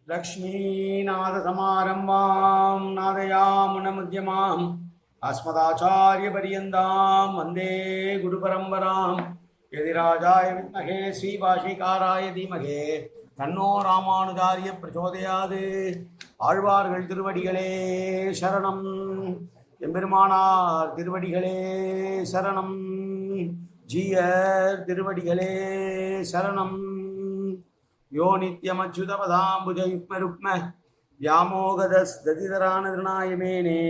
लक्ष्मीनाथसमारम्भां नादयामुनमध्यमाम् अस्मदाचार्यपर्यन्तां वन्दे गुरुपरम्परां यदिराजाय विद्महे श्रीभाषिकाराय धीमहे तन्नो रामानुजार्य प्रचोदयात्. ஆழ்வார்கள் திருவடிகளே சரணம். எம்பெருமானார் திருவடிகளே சரணம். ஜீயர் திருவடிகளே சரணம். यो नित्यमच्युतपदाम्बुजयुग्मरुक्म व्यामोगदस्दतितरानतृणाय मेने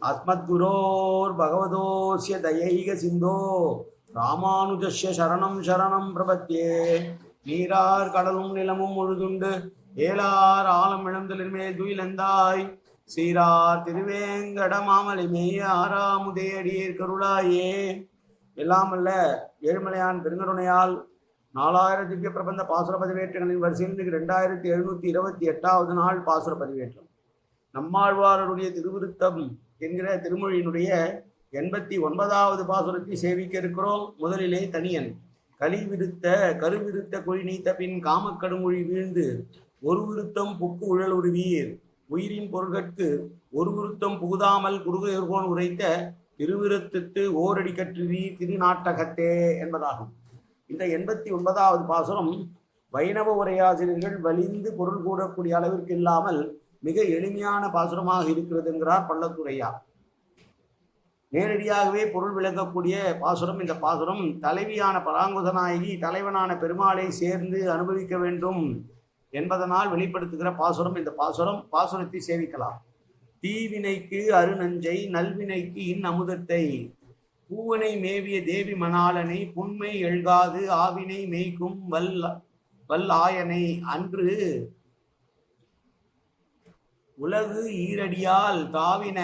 अस्मद्गुरोर्भगवतोऽस्य दयैकसिन्धो रामानुजस्य शरणं शरणं प्रपद्ये. நீரார் கடலும் நிலமும் முழுதுண்டு ஏலார் ஆலம் இழந்தலின்மேல் துயிலந்தாய் சீரார் திருவேங்கட மாமலை மேய ஆறாமுதே அடியேர் கருளாயே. எல்லாம் அல்ல ஏழுமலையான் பெருங்கருணையால் 4000 திவ்ய பிரபந்த பாசுர பதிவேற்றங்களின் வரிசையில் 2728வது நாள் பாசுர பதிவேற்றம். நம்மாழ்வாருடைய திருவிருத்தம் என்கிற திருமொழியினுடைய 89வது பாசுரத்தை சேவிக்க இருக்கிறோம். முதலிலே தனியன் கலிவிருத்த கருவிருத்த கொழி நீத்த பின் காமக்கடுமொழி வீழ்ந்து ஒரு விருத்தம் புக்கு உழல் உருவீர் உயிரின் பொருட்கட்கு ஒரு விருத்தம் புகுதாமல் குருகையோர்கோன் உரைத்த திருவிருத்தத்து ஓரடி கற்றுவி திருநாட்டகத்தே என்பதாகும். இந்த 89வது பாசுரம் வைணவ உரையாசிரியர்கள் வலிந்து பொருள் கூடக்கூடிய அளவிற்கு இல்லாமல் மிக எளிமையான பாசுரமாக இருக்கிறது என்கிறார் பள்ளத்துரையார். நேரடியாகவே பொருள் விளங்கக்கூடிய பாசுரம் இந்த பாசுரம். தலைவியான பராங்குதநாயகி தலைவனான பெருமாளை சேர்ந்து அனுபவிக்க வேண்டும் என்பதனால் வெளிப்படுத்துகிற பாசுரம் இந்த பாசுரம். பாசுரத்தை சேவிக்கலாம். தீவினைக்கு அருநஞ்சை நல்வினைக்கு இன் அமுதத்தை பூவனை மேவிய தேவி மணாளனை புன்மை எழுகாது ஆவினை மேய்க்கும் வல்லாயனை அன்று உலகு ஈரடியால் தாவின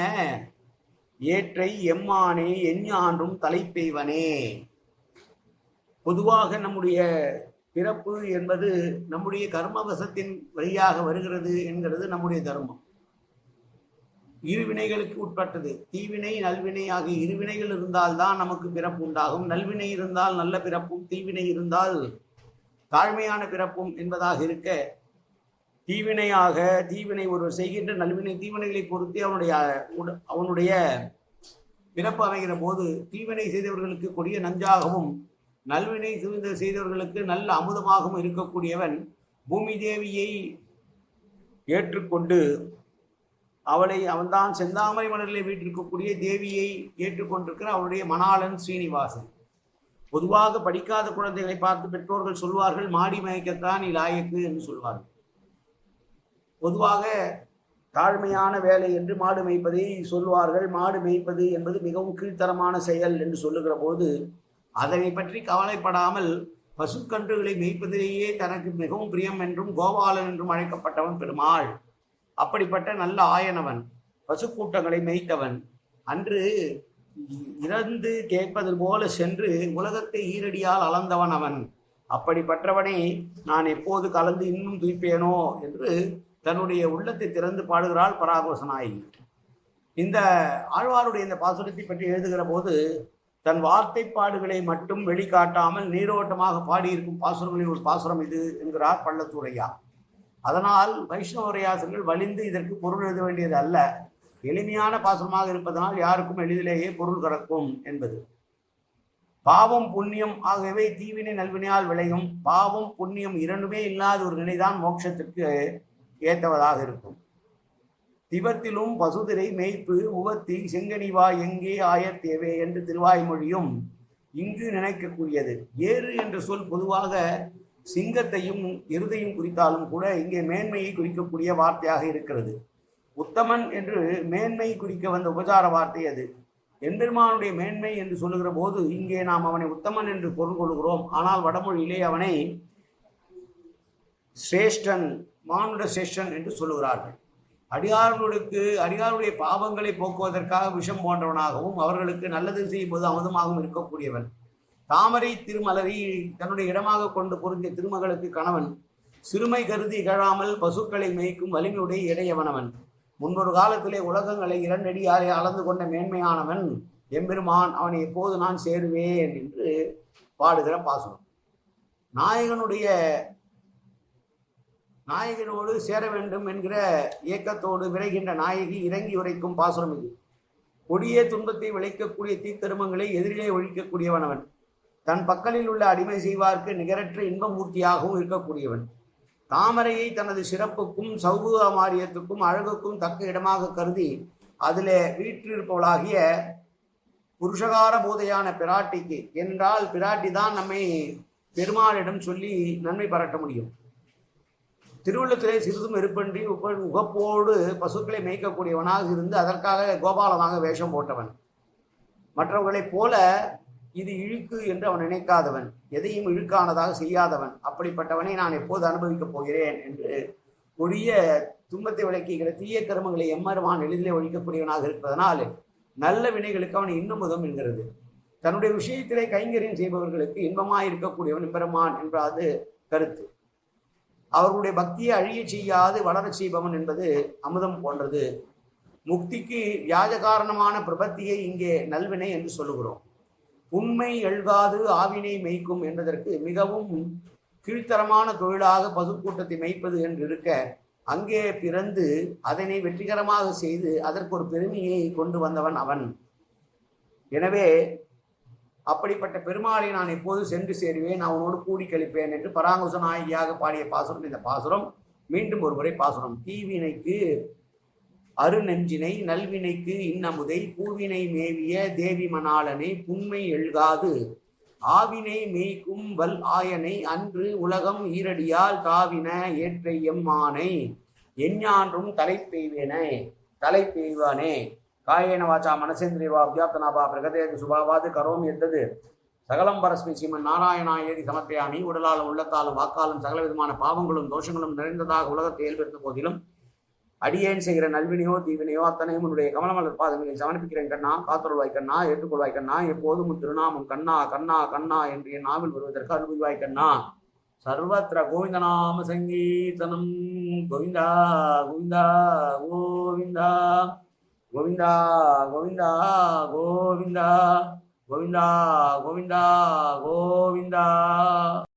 ஏற்றை எம்மானே எஞ்ஞான்றும் தலைப்பெய்வனே. பொதுவாக நம்முடைய பிறப்பு என்பது நம்முடைய கர்மவசத்தின் வழியாக வருகிறது என்கிறது நம்முடைய தர்மம். இருவினைகளுக்கு உட்பட்டது. தீவினை நல்வினை ஆகிய இருவினைகள் இருந்தால்தான் நமக்கு பிறப்பு உண்டாகும். நல்வினை இருந்தால் நல்ல பிறப்பும், தீவினை இருந்தால் தாழ்மையான பிறப்பும் என்பதாக இருக்க, தீவினை ஒருவர் செய்கின்ற நல்வினை தீவினைகளை பொறுத்து அவனுடைய பிறப்பு அமைகிற போது தீவினை செய்தவர்களுக்கு கொடிய நஞ்சாகவும் நல்வினை செய்தவர்களுக்கு நல்ல அமுதமாகவும் இருக்கக்கூடியவன் பூமி தேவியை ஏற்றுக்கொண்டு அவன்தான் செந்தாமரை மலரிலே வீட்டிருக்கக்கூடிய தேவியை ஏற்றுக்கொண்டிருக்கிற அவருடைய மணாளன் ஸ்ரீனிவாசன். பொதுவாக படிக்காத குழந்தைகளை பார்த்து பெற்றோர்கள் சொல்வார்கள், மாடி மயக்கத்தான் நீ லாயக்கு என்று சொல்வார்கள். பொதுவாக தாழ்மையான வேலை என்று மாடு மேய்ப்பதை சொல்வார்கள். மாடு மேய்ப்பது என்பது மிகவும் கீழ்த்தரமான செயல் என்று சொல்லுகிற போது அதனை பற்றி கவலைப்படாமல் பசுக்கன்றுகளை மேய்ப்பதிலேயே தனக்கு மிகவும் பிரியம் என்றும் கோபாலன் என்றும் அழைக்கப்பட்டவன் பெருமாள். அப்படிப்பட்ட நல்ல ஆயனவன், பசுக்கூட்டங்களை மேய்த்தவன். அன்று இறந்து கேட்பது போல சென்று உலகத்தை ஈரடியால் அளந்தவன் அவன். அப்படிப்பட்டவனை நான் எப்போது கலந்து இன்னும் துய்ப்பேனோ என்று தன்னுடைய உள்ளத்தை திறந்து பாடுகிறாள் பராகோசநாயகி. இந்த ஆழ்வாருடைய இந்த பாசுரத்தை பற்றி எழுதுகிற போது தன் வார்த்தைப்பாடுகளை மட்டும் வெளிக்காட்டாமல் நீரோட்டமாக பாடியிருக்கும் பாசுரங்களில் ஒரு பாசுரம் இது என்கிறார் பள்ளத்துரையார். அதனால் வைஷ்ணவ உரையாசிரியர்கள் வலிந்து இதற்கு பொருள் எழுத வேண்டியது அல்ல, எளிமையான பாசுரமாக இருப்பதனால் யாருக்கும் எளிதிலேயே பொருள் கறக்கும் என்பது. பாவம் புண்ணியம் ஆகவே தீவினை நல்வினையால் விளையும். பாவம் புண்ணியம் இரண்டுமே இல்லாத ஒரு நிலைதான் மோட்சத்திற்கு ஏற்றவதாக இருக்கும். திவத்திலும் பசுதிரை மேய்ப்பு உவத்தி செங்கனிவா எங்கே ஆயத்தேவே என்று திருவாய்மொழியும் இங்கு நினைக்கக்கூடியது. ஏறு என்ற சொல் பொதுவாக சிங்கத்தையும் எருதையும் குறித்தாலும் கூட இங்கே மேன்மையை குறிக்கக்கூடிய வார்த்தையாக இருக்கிறது. உத்தமன் என்று மேன்மை குறிக்க வந்த உபசார வார்த்தை அது. எம்பெருமானுடைய மேன்மை என்று சொல்லுகிற போது இங்கே நாம் அவனை உத்தமன் என்று பொருள் கொள்கிறோம். ஆனால் வடமொழியிலே அவனை சிரேஷ்டன், மானுட சிரேஷ்டன் என்று சொல்லுகிறார்கள். அடியார்களுடைய பாவங்களை போக்குவதற்காக விஷம் போன்றவனாகவும் அவர்களுக்கு நல்லது செய்யும்போது அமுதமாகவும் இருக்கக்கூடியவன். தாமரை திருமலரை தன்னுடைய இடமாக கொண்டு பொருந்திய திருமகளுக்கு கணவன். சிறுமை கருதி இகழாமல் பசுக்களை மேய்க்கும் வலிமையுடைய இடையவனவன். முன்பொரு காலத்திலே உலகங்களை 2 அடியாலே அளந்து கொண்ட மேன்மையானவன் எம்பெருமான். அவனை எப்போது நான் சேருவேன் என்று பாடுகிற பாசுரம். நாயகனோடு சேர வேண்டும் என்கிற ஏக்கத்தோடு விரைகின்ற நாயகி இறங்கி உரைக்கும் பாசுரம் இது. கொடிய துன்பத்தை விளைக்கக்கூடிய தீக்கருமங்களை எதிரிலே ஒழிக்கக்கூடியவன் அவன். தன் பக்கலில் உள்ள அடிமை செய்வார்க்கு நிகரற்ற இன்பமூர்த்தியாகவும் இருக்கக்கூடியவன். தாமரையை தனது சிறப்புக்கும் சௌகமாரியத்துக்கும் அழகுக்கும் தக்க இடமாக கருதி அதிலே வீற்றிருப்பவளாகிய புருஷகார போதையான பிராட்டிக்கு என்றால் பிராட்டி தான் நம்மை பெருமாளிடம் சொல்லி நன்மை பரட்ட முடியும். திருவுள்ளத்திலே சிறிதும் இருப்பன்றி உகப்போடு பசுக்களை மேய்க்கக்கூடியவனாக இருந்து அதற்காக கோபாலனாக வேஷம் போட்டவன். மற்றவர்களைப் போல இது இழுக்கு என்று அவன் நினைக்காதவன், எதையும் இழுக்கானதாக செய்யாதவன். அப்படிப்பட்டவனை நான் எப்போது அனுபவிக்கப் போகிறேன் என்று ஒழிய துன்பத்தை விளக்குகிற தீய கருமங்களை எம்மருமான் எளிதிலே ஒழிக்கக்கூடியவனாக இருப்பதனால் நல்ல வினைகளுக்கு அவன் இன்னும் உதவும் என்கிறது. தன்னுடைய விஷயத்திலே கைங்கரியம் செய்பவர்களுக்கு இன்பமாய் இருக்கக்கூடியவன் எம்பெருமான் என்பது கருத்து. அவர்களுடைய பக்தியை அழிய செய்யாது வளரச் செய்பவன் என்பது அமுதம் போன்றது. முக்திக்கு வியாஜ காரணமான பிரபத்தியை இங்கே நல்வினை என்று சொல்லுகிறோம். உண்மை எழுகாது ஆவினை மேய்க்கும் என்பதற்கு மிகவும் கீழ்த்தரமான தொழிலாக பசுக்கூட்டத்தை மேய்ப்பது என்று இருக்க, அங்கே பிறந்து அதனை வெற்றிகரமாக செய்து அதற்கு ஒரு பெருமையை கொண்டு வந்தவன் அவன். எனவே அப்படிப்பட்ட பெருமாளை நான் எப்போது சென்று சேருவேன், அவனோடு கூடி கழிப்பேன் என்று பராங்குச நாயகியாக பாடிய பாசுரம் இந்த பாசுரம். மீண்டும் ஒரு முறை பாசுரம். தீவினைக்கு அருநெஞ்சினை நல்வினைக்கு இன்னமுதை பூவினை மேவிய தேவி மணாளனை புன்மை எழுகாது ஆவினை மேய்க்கும் வல் ஆயனை அன்று உலகம் ஈரடியால் தாவின ஏற்றை எம்மானை எஞ்ஞான்றும் தலை பெய்வானே காயேன வாச்சா மனசேந்திரியவா அபியாப்தனாபா பிரகதேது சுபாவாது கரோம் எத்தது சகலம் பரஸ்மி ஸ்ரீமன் நாராயணா ஏதி சமர்ப்பயாமி. உடலாலும் உள்ளத்தாலும் வாக்காலும் சகல விதமான பாவங்களும் தோஷங்களும் நிறைந்ததாக உலகத்தை இயல்பிருந்த போதிலும் அடியேன் செய்கிற நல்வினையோ தீவினையோ அத்தனையும் உன்னுடைய கமலமலர் பாதங்களில் சமர்ப்பிக்கிறேன் கண்ணா. காத்தொருள்வாய் கண்ணா, ஏற்றுக்கொள்வாய் கண்ணா. எப்போதும் திருநாமம் கண்ணா கண்ணா கண்ணா என்று என் நாவில் வருவதற்கு அனுபவிவாய் கண்ணா. சர்வத்திர கோவிந்தநாம சங்கீர்த்தனம். கோவிந்தா கோவிந்தா கோவிந்தா கோவிந்தா கோவிந்தா கோவிந்தா கோவிந்தா கோவிந்தா கோவிந்தா.